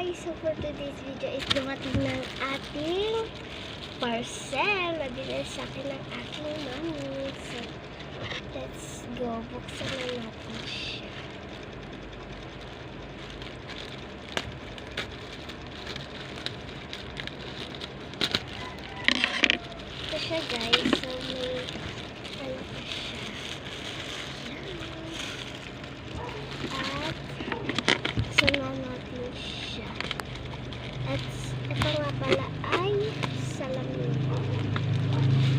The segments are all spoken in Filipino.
guys! So for today's video is dumating ng ating parcel na binili sa akin ng aking mami. So let's go. Buksan na natin siya. Ito siya guys. So may ano pa siya. At sunan natin siya. At ito nga pala ay salamin.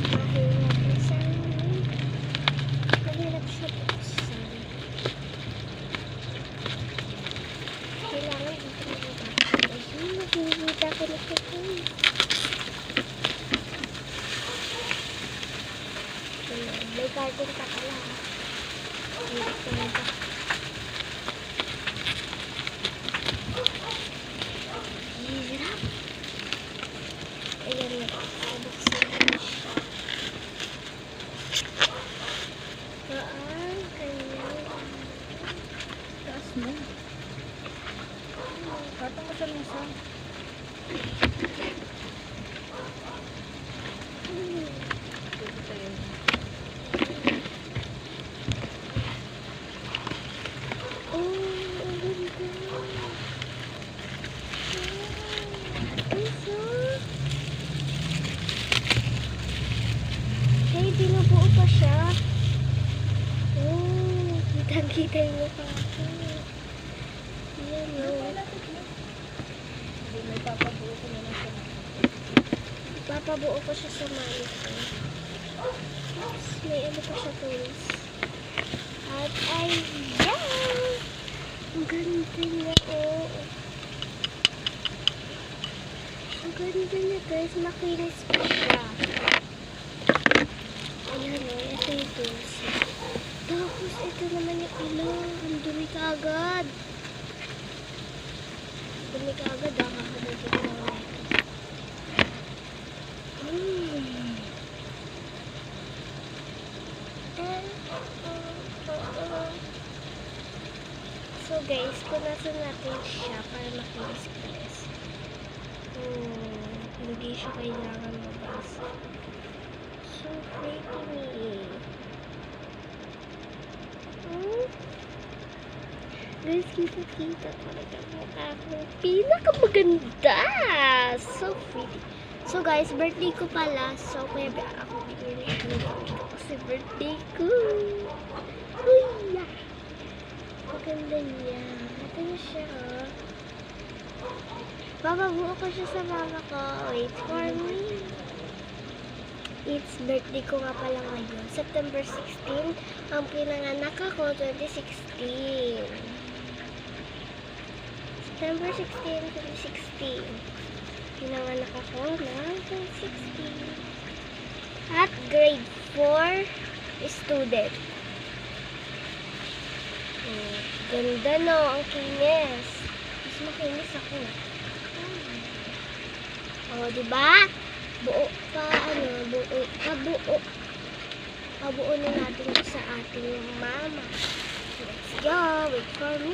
Mahirap na salamin. Mahirap siya buksan. Kailangan dito na natin. Ayun, nakikita ko na ito. May carton pa pala. Hirap na ito. Hirap. Ayan na. Buksan na siya. Saan kanyang Taas mo. Katang ka sa misa. Hey, binubuo pa siya. Oh, kitang-kita yung mukha ko. Yan, no. Hindi, may papabuo ko na lang siya. Papabuo ko siya sa mami ko. Oops, may ano pa siya tools. At ayan! Ang ganda niya, oh. Ang ganda niya, guys. Makinis pa siya. Ayan, oh. Ito yung tools. Tapos, ito naman yung ilaw. Ang dumi ka agad. Dumi ka agad, ah. Kakadagin ko na ito. So guys, punasan natin siya para makinis guys. Hindi siya kailangan mabasa. So pretty me. Guys, kita talaga mukha ko. Pinakamaganda! So pretty. So guys, birthday ko pala. So kaya ako bigyan kasi birthday ko. Uy! Maganda niya. Ito na siya, oh. Bababuo ko siya sa mama ko. Wait for me. It's birthday ko nga pala ngayon. September 16. Ang pinanganak ako, 2016. September 16, 2016. Pinanganak ako ng 2016. At grade 4 student. Ganda no, ang kinis. Mas makinis ako. Oh, diba? Buo pa, pabuo na natin sa ating mama. Let's go, wait for me.